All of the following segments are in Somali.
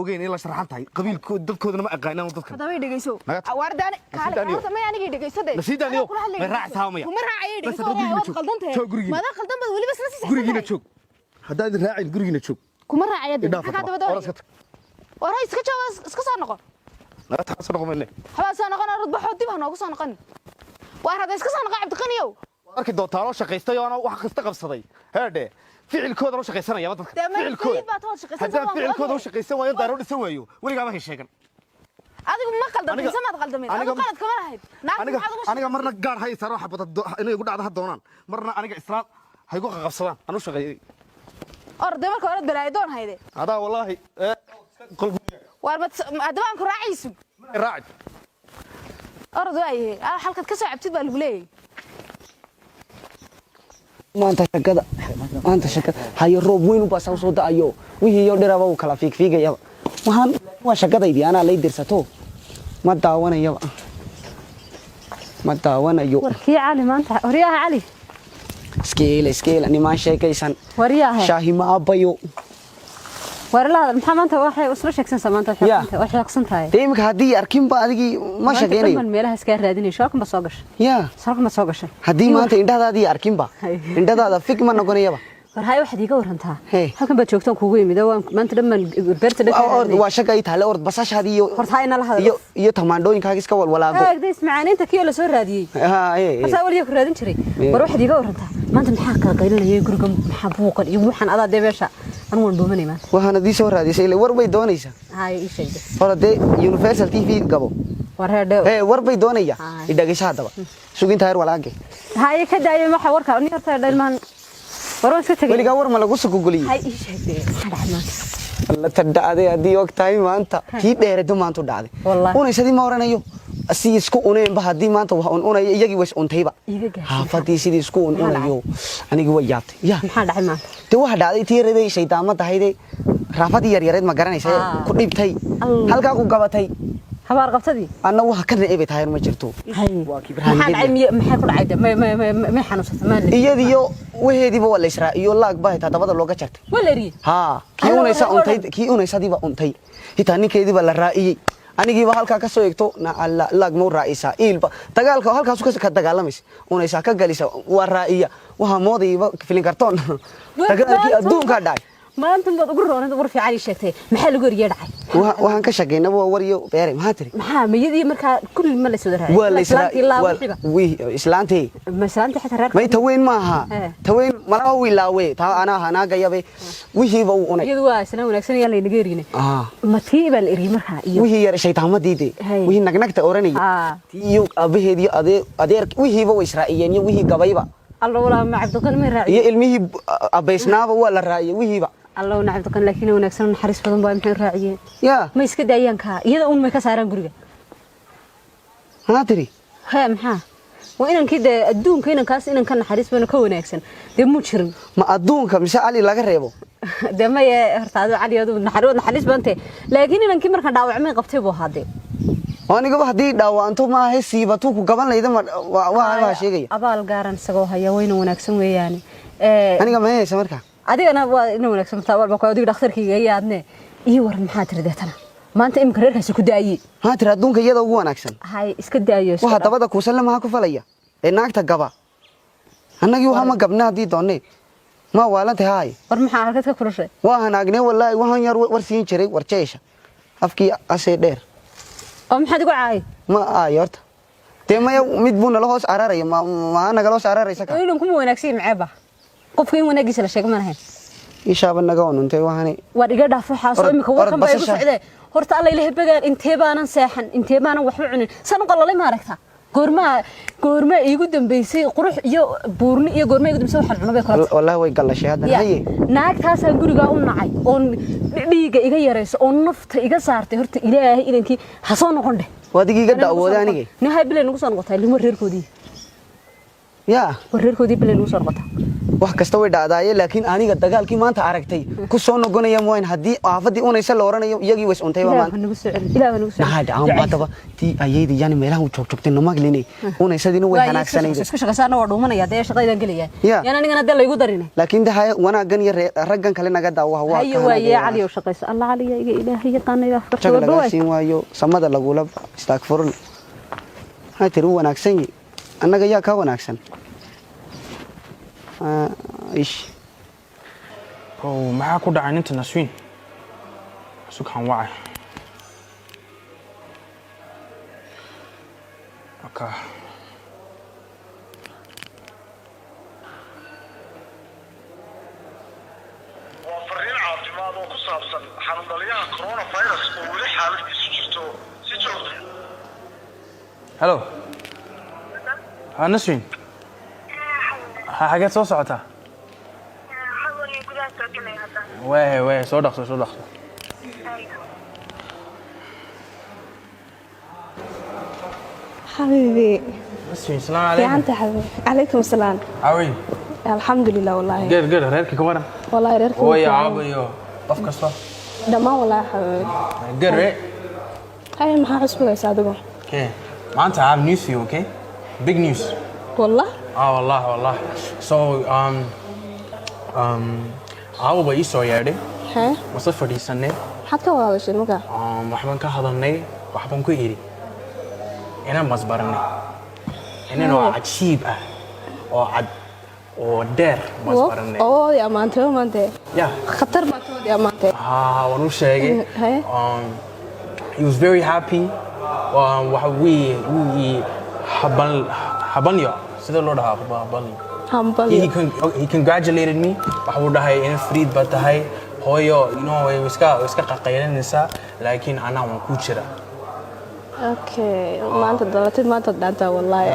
ogeyn in la sharaxan tahay qabiilkooda dadkoodana ma aqaanaan dadka هذا ما يدقيسو وردان قال هذا ما يعني يدقيسو ده نسيدان يو ما راعي سامية وما راعي يدقيسو ما ذا خلطان بس ولي بس نسيت gurigiina joog hadaa raacin gurigiina joog kuma raacayad xaga daba daba waray iska jawaas iska soo noqon la taasoo noqon xabaa soo noqon rad baxo dib hanoogu soo noqon waa rada iska soo noqon Cabdiqaniyow markii doontaano shaqaystay oo wax kasta qabsaday heedhe ficilkooda loo shaqaysanaya dadka ficilkooda u shaqaysan waayo daaro dhisan waayo waliga ma sheegan adigu ma qaldamin samaad qaldamin adigu qalad kama lahayd aniga marna gaar hay saro xabada inay igu dhacdo doonaan marna aniga islaam hay ku qabsadaan anu shaqeeyay orday marka hore balay doon hayde hada wallahi qalbiga war adabaan ku raacaysu raac orday halka ka soo cabtid baa lagu leeyay maanta shakada hayo roob weyn u baasaw soo daayo wixii iyo dhiraba uu kala fiigfiigaya waxaan waa shakadaydii ana la dirsato ma daawanayo warkii cali maanta horiyaha cali iskeel nimaan sheekaysan wariyaha shaahi ma abayo warlaada maxaa maanta waxay usoo sheegsan samaanta wax xaqsan tahay deemka hadii arkin ba adigi ma shaqeynay man meelaha iska raadinay shaqo ma soo gashay sarka ma soo gashay hadii maanta indhadaadii arkin ba indhadaada fig ma noqonayaba war hay waxaad iga warantaa halkan baad joogtaan kuugu yimid waan maanta dhamaan beerta dhaqay waa shaqay taale ord basashaadii hortaayna la hadlo iyo tamaandooyinkaaga iska walwalaago eegday ismacaaniinta kiyo la soo raadiyay hasa waliyo ku raadin jiray war waxaad iga warantaa maanta maxaa ka qaylinayay guriga maxaa buuqan iyo waxaan adaa debeesha أنا وين بومني ما وهنا دي صورة دي شيء وربي دونيسا هاي إيش هيدا ولا دي يونيفرسال تي في قبو ورهدا إيه وربي دونيا إذا جيش هذا بقى شو كنت هير ولا أجي هاي كده أي ما حورك أني هرت هذا المان ورون ستة ولي قور ما لقوس كقولي هاي إيش هيدا هذا حمان الله تدعى دي وقت هاي ما أنت كي بيرد ما أنت دعى والله أنا سدي ما ورنا يو أسي سكو أنا بهدي ما أنت أنا يجي وش أنت هيبا هفتي سدي سكو أنا يو أنا جوا جات يا محل حمان تو واحد هذا تير ده شيء تامة تهيده رافضي يريد ما قرني شيء كل بتاعي هل كاكو قبتاعي خبر قبتدي أنا وها كنا إيه بتاعي ما جرتو محل عمي محل كل عيد ما حنوصل ما إيه ديو وهذي بقول إسرائيل يلا أكبر هذا تبادل لوجا شرط ولا ري ها كيونا يسا أنتي كيونا يسا دي بقى أنتي هتاني كذي بقى الرأي أنا جيبه هالك كسو يكتو نا لاج مو رئيسا إلبا تقال هالك كسو كسر كتقال مش ونيسا كجالسا والرأي وهماضي في الكرتون تقال دوم كداي ما أنتم تقولون أنا في عالي شتى محل قرية دعي وهن كشجين أبو وريو بيري ما تري ما يدي مركا كل ما لسه ولا إسلامتي ما إسلامتي حتى رأي ما يتوين معها توين ما هو ولاوي تا أنا هنا جاي أبي وهي بو أنا يدوا سنة ونكسر يلا نجرينه ما تيجي بالإري مركا وهي يا شيء تعمد ديدي وهي نجنك تورني تيجي أبي هدي أدير وهي بو إسرائيلية وهي قبيبة الله ولا ما عبدك من رأي علمي أبيسنا ولا رأي وهي بقى الله ونعبدك لكن ونكسر حريص بدن باي محن راعيين يا ما يسكت أيام كا يدا ما كسران قرية ما تري ها محا وإن كده الدون كنا كاس إن كان حريص بدن كون أكسن ده مشرم ما الدون كمش علي لا قريبه ده ما يهرتادو علي يدو نحريص بدنته لكن إن كمر كان داوع من قبته بهذا وأنا قبل هدي داوع أنتو ما هي سيبتو قبل ليدا ما واه شيء جاي أبال قارن سجوها يا وين ونكسر ويعني أنا قبل هي سمركا أدي أنا إنه ونكسر تاول بقى أدي دكتور كي جاي عدنا إيه ورن محاضر ده تنا ما أنت إم كرر كسي كدايي ها ترى دون كي يدا هو نكسر هاي إسكدايي وهذا بدأ كوسلم معك فليا إنك تجبا أنا يوها ما قبنا دي دوني ما ولا تهاي ورن محاضر كفرش وأنا أجني والله وهن ير ورسين شري ورشيشة أفكي أسيدر محاضر قاعي ما آيرت تما يوم مدبون الله أسعاره ما أنا قالوا أسعاره سكان إنهم كم ونكسي معبه قفين ونجس الشيء كمان هين يشاب النجون أنت وهني ورجع دافع حاصل مكوّر كم بيجوز عده هرت الله يله بجار انتهى بانا ساحن انتهى بانا وحوعن سنقول الله ما ركتها قرما يقدم بيسي قروح يو بورني يو قرما يقدم سوى حلنا بيكرت والله هو يقول شيء هذا هي ناك تاس هنقول جاون نعي on بيجا إيجا يريس on نفط إيجا صارت هرت إلهي إذا كي حصان قنده ودقيقة دعوة ثانية نهاي بلي نقصان قطع اللي مرير كودي يا مرير كودي بلي نقصان قطع wax kasta way dhacdaayeen laakiin aniga dagaalkii maanta aragtay ku soo noqonaya mooyn hadii aafadii unaysa la oranayo iyagii way untay waa maanta nagu soo celin ilaahay nagu soo nahay aan maadaba tii ayaydi yani meelaha uu joogtay namaglinay unaysadina way hanaagsanayday isku shaqaysana waa dhuumanaya de shaqaydan galaya yana anigana de la igu darinay laakiin dahay wanaagan yar raggan kale naga daawa waa hayo waaye cali oo shaqaysa allah caliya iga ilaahay yaqaanaya fartooda dhawaay siin waayo samada lagu lab istaagfurun hay tiru wanaagsan annaga yaa ka wanaagsan ish maxaa ku dhacay inta Nasriin subxaan wacay okay وفرين عاطمات وكسابسن حنضليها كورونا فيروس ولي حالتي سجرتو سي جوجي hello Nasriin حاجات soo socota واه soo dhaqso حبيبي Nasriin السلام عليكم انت حبيبي عليكم السلام عوي الحمد لله والله قال reerka ka waran والله reerka oo yaabayo qof kasto dhamaan والله حبيبي قال هاي maxaa cusbeysa adigu okay maanta I have news for you okay big news والله والله so عاو bay soo yeedhay ها wasa fadhiisanay maxaad ka wadaashay marka waxban ka hadalnay waxban ku iri inaan masbaranay inaan oo cajiib ah oo cad oo dheer masbaranay oo ya maanta ya khatar ma toodi maanta waan u sheegay he was very happy waxa we habanyo sida loo dhahaa habanyo he congratulated me waxa uu dhahay in friid ba tahay hooyo way iska qaqaylanaysaa laakiin ana waan ku jira okay maanta dalatid maanta dhanta wallahi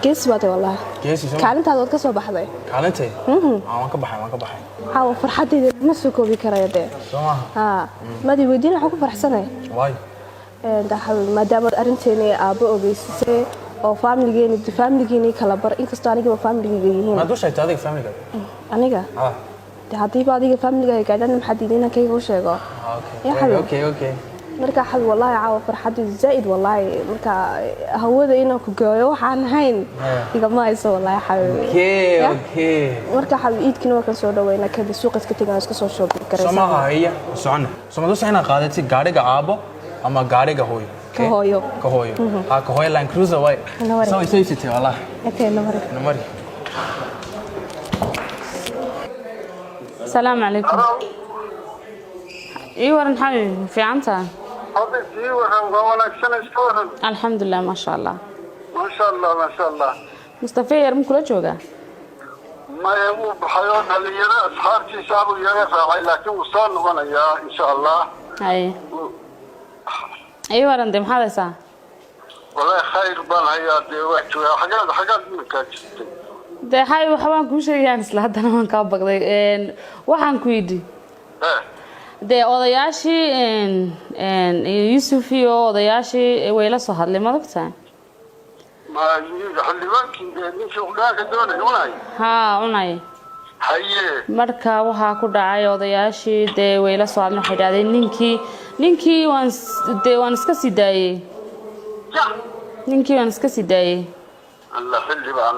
gees baad wallahi kaalintaada ka soo baxday kaalintay waan ka baxay hawo farxadeeda ma soo koobi karayde soomaa madi weydiin waxa ku farxsanay way maadaama arinteena aabo ogeysay oo family-geeni kala bar inkastoo aniga family-geega yihiin ma dushay taadiga family-ga aniga hadii ba adiga family-ga gaadhan maxaa diidina kayga u sheego okay marka xal wallahi caawa farxadu zaid wallahi marka hawada inaan ku gooyo waxaan ahayn igama hayso wallahi xabiibi okay marka xabiibi iidkina waa ka soo dhaweeyna kadib suuqa iska tagaan iska soo shoobin karaysaa somaha iya socona somadus ina qaadatay gaariga aabo ama gaariga hooyo ka hooyo ka hooyo Land Cruiser way soo sitay wallahi okay namari السلام عليكم ايوه حبيبي في عنتا حبيبتي ونكسن استورن الحمد لله ما شاء الله ما شاء الله مصطفى يرم كله جوجا ما يمو بحيوان هلينا أصحابتي سابوا يغفى لكن وصال نغنى إن شاء الله ايوه رندم هذا ساعة والله خير بان هيا دي وقت حاجات منك ده هاي waxaan ku sheegayaan isla hadana waan ka baqday waxaan ku yidhi de odayaashii Yusuf iyo odayaashii way la soo hadlay ma ogtahay ma xildhibaankii ninkii shaqada doonay unay haye marka waxa ku dhacay odayaashii de way la soo hadlay waxay dhaadeen ninkii waan iska sii daayay ninkii waan iska sii daayay الله خلي بقى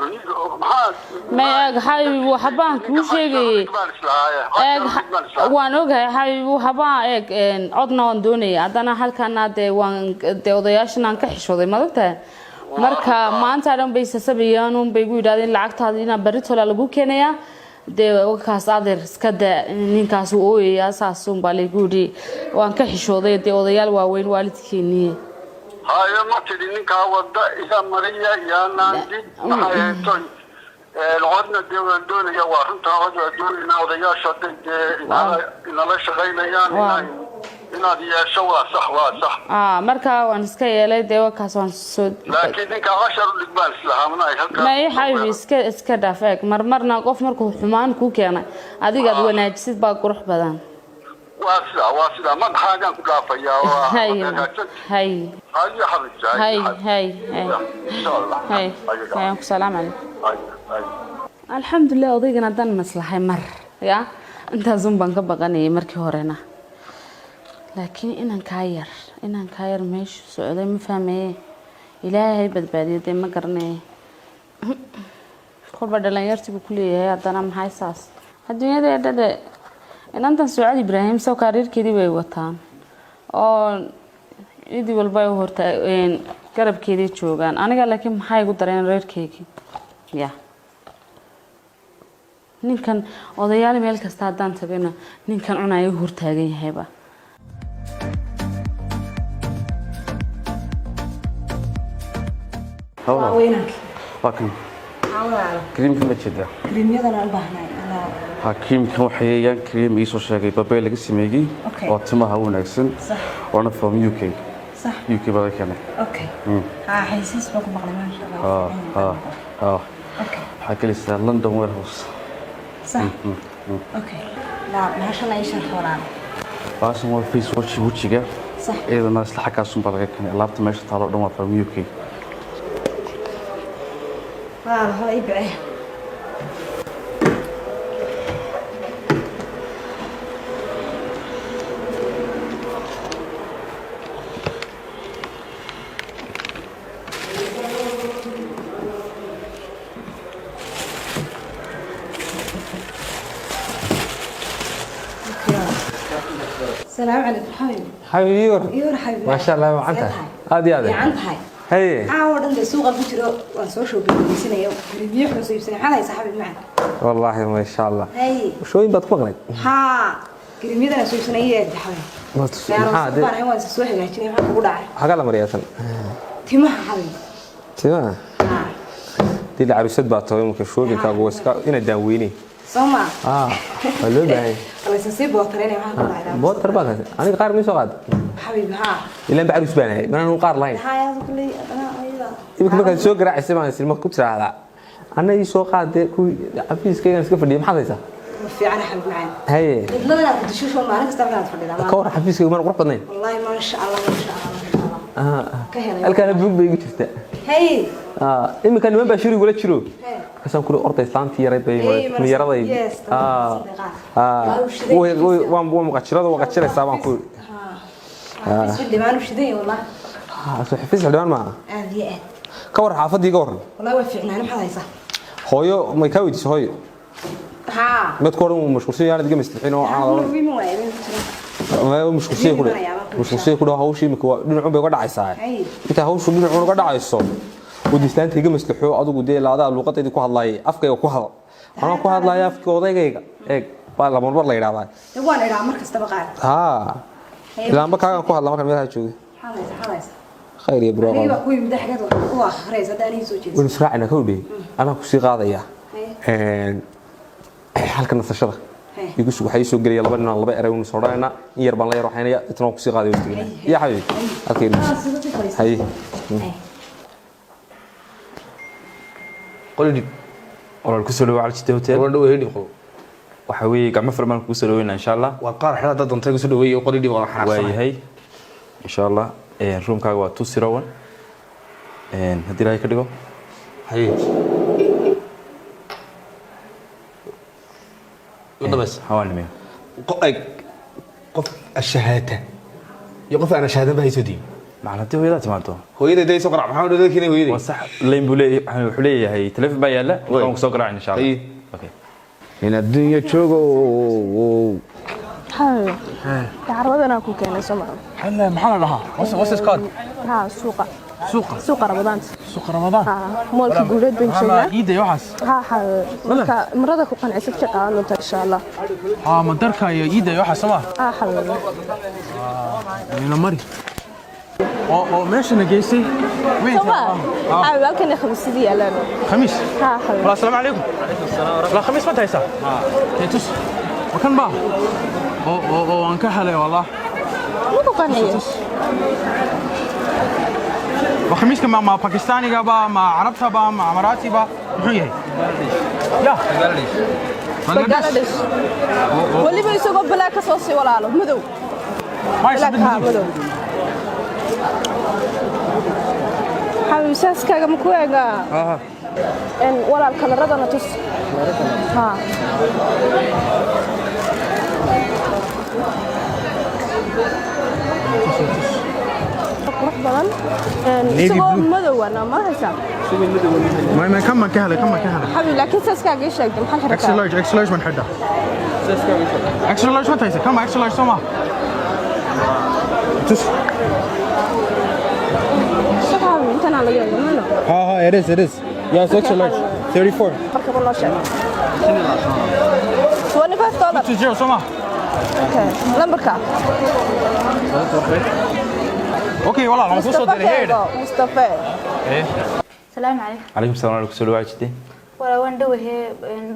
ما حبيبي وحبان كل شيء وأنا أقول حبيبي وحبان عدنا وندوني عدنا هالكنا ده وضياشنا نكحش وضي ما قلته مركا ما أنت عارم بيسسبيانهم بيقول هذين العقد هذين بريت ولا لجو كنيا ده وكاس عذر سكده نكاس وقوي أساسهم باليقولي وانكحش وضي ده وضيال وين والدكيني هاي ما تدري إنك وضع إذا مريا يا نادي ما هي توي العدنا دون يا واحد تعود دون إن وضيا شديد إن الله شغينا يعني إن هذه شوا صح مركا وانسكي لا ده وكاس وانسود لكن إنك 10 لقبال سلاها من هاي ما هي حبيبي اسكا دافعك مرنا قف مركو حمان كو كينا أديك أدو ناجسد باقو روح بدن واسدا ما حاجة كلافيا هاي هاي هاي يا حبيبتي هاي هاي إن شاء الله هاي هاي السلام عليكم هاي الحمد لله odaygan haddaan maslaxay mar ya intaasun baan ka baqanayay markii horena laakiin inaan kaa yar meeshu socday ma fahmaye ilaahay badbaadiyo dee ma garanay kolba dhalinyartigu ku leeyahay haddana maxay saas adduunyada dhade inantan Sucaad Ibraahim soo kariirkeedii way wataan oo idii walba ay horta garabkeedii joogaan aniga laakiin maxay igu dareen reerkeygii ya ninkan odayaal meel kasta hadaan tagayna ninkan cunay u hortaagan yahayba وينك؟ لكن عوض كريم كم تشدا كريم يدنا البحناي أنا حكيم كم حيان كريم يسوع شاقي بابا لقى سميجي واتما هو نكسن صح وأنا from UK صح UK بدأ كنا أوكي ها حيسيس بكم مغلى ما شاء الله أوكي حكي لي سال لندن ويرهوس صح أوكي لا ما شاء الله إيش الحوار بس مو في سوتش وتشيجا صح إذا الناس لحكا سون بدأ كنا لابد ما يشتغلوا دوما from UK هو يبيع السلام عليكم حبيبي حبيبي يور حبيبي ما شاء الله وعنتها هذه يا عنتها هي عاودن السوق بجرو وسو شو بيسنيو ريبيو حسو يبسن حدا صاحبي معك والله ما شاء الله هي وشوين بتقبلك ها كريميدا سو يبسنيه يا حبيبي هذا انا وان سو هغاجيني waxa ugu dhacay haga la mariyatan timaha xabay timaha dil arusad baa tooy marka shoogi kaagu iska ina daaweyni soma loo baahay ala sii bootareen waxa ku dhacay bootar baa aniga qaar mi soo qaad حبيبي ها إلا بعرس بانه ما أنا قار لاين هاي هذا كله أنا أيوة يمكن ما كان سوق راعي سماه سلمة كبسة هذا أنا يسوق هذا كوي عفيس كي أنا سكفر دي محاضرة في عنا حبيبي معين هاي لا لا كنت شو ما أنا كستبعد فردي كور حفيس كي ما نقرب قدنين والله ما شاء الله ما شاء الله كهنا الكلام بيجي بيجي تفته هاي إما كان ما بشري ولا تشرو كسام كله أرض إسلام تياري بي ميارا ضي وام مقشرة وقشرة سامع كل حفيز في الدمان وشدي والله حفيز في الدمان معه عادي كور حافظ كور والله وفعنا أنا محضر صح هويو ما يكويدش هويو ها ما تكون مش كرسي يعني تجمع الحين ما مش كرسي كله مش كرسي كله هوشي مكوا دون عم بيقعد عيسى أنت هوش دون عم بيقعد عيسى وديستان تجمع الحين أدو قدي لا هذا اللغة اللي كوه الله أفكي وكوه أنا كوه الله يفكي وضيق إيه بالله مربر لا يلعب وانا إلى مركز تبقى لا ما كان كوه الله ما كان بيها شو حلاس خير يا برو أيوة كوي مدح كده هو خريز هذا أنا يسوي ونسرعنا كودي أنا كوسي قاضية halka nasashada igu soo waxay soo galiyay laba eray oo soorayna in yar baan la yar waxayna itnoo ku sii qaaday waqtiga ya xabiib halkeen hay qolidib walaal ku soo dhawaad Alchite Hotel walaal dhaw heedib qo waxa weeye gacmo farmaan ku soo dhaweynaa insha Allah waa qaar xilada dad doonta ku soo dhaweeyay qolidib wala xaraaqsan waayahay insha Allah roomkaaga waa 201 hadii ay ka dhigo hay بس حوالي 100 قف الشهاده يقف انا شهاده بهي سدي معناته هويدا تمانتو هويدا داي سو قرع maxaa dadkina hooyadii وصح لين بولي wuxuu leeyahay telefoon baa yaala waan soo qaracin insha Allah okay in adduunyo joogo ها تعرضنا كو كان سمع حلا maxaa la dhahaa what's called ها سوق رمضان سوق رمضان مولك جولد بن شيء ايده waxaas ها مرada ku qanacsan ka qaadan doonta insha Allah ma darka iyo iida waxaas sama حبيبي ina mari oo meeshana geysay وين حبيبي halkan khamiisdii yaalaan khamiis ها حبيبي السلام عليكم لا خميس ما تهيسا تيتوس وكان با او ان كحلي والله مو قنعيه وخميس كما مع باكستاني با مع عربتا با مع اماراتي با محو يحيى يا Bangladesh waliba isagoo black ka soo sii walaalo madow black ha madow xawiisaskaaga ma ku eega en walaal kalaradana tus ha qurux badan isagoo madow ana ma haysaa ما كم كهله حبيبي لكن ساسكاga ii sheegay maxaa xirtaa اكس لارج من حده اكس لارج ما تايسه كم اكس لارج سما شحال انت انا laga yeelano ها it is yes اكس لارج 34 marka loo sheegay $25 تجي سما okay lambarka اوكي والله انا وصلت هنا مصطفى ايه السلام عليكم عليكم السلام ورحمة الله وبركاته ولا وين دوه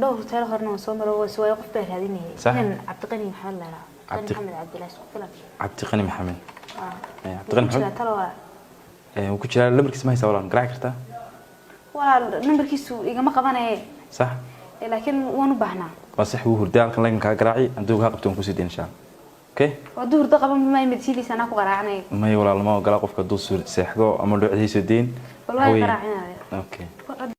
دور ترى هرنا وصومر وسوي قف به هذه صح. عبد الغني محمد لا محمد عبد الله سكفلك عبد الغني محمد عبد الغني محمد ترى وكنت جلال لمركز ما يسوي قراءة كرتا ولا نمبر كيسو إيجا ما قبنا صح لكن وانو بحنا وصح وهو رداء كان لين كقراعي عندو هاقبتون كوسيد إن شاء الله اوكي ودور دقه ما يمدسيدي سنه ku qaraacnay ما يولا لما قلا قفك دو سحدو اما دو عيسو دين والله qaraacnay اوكي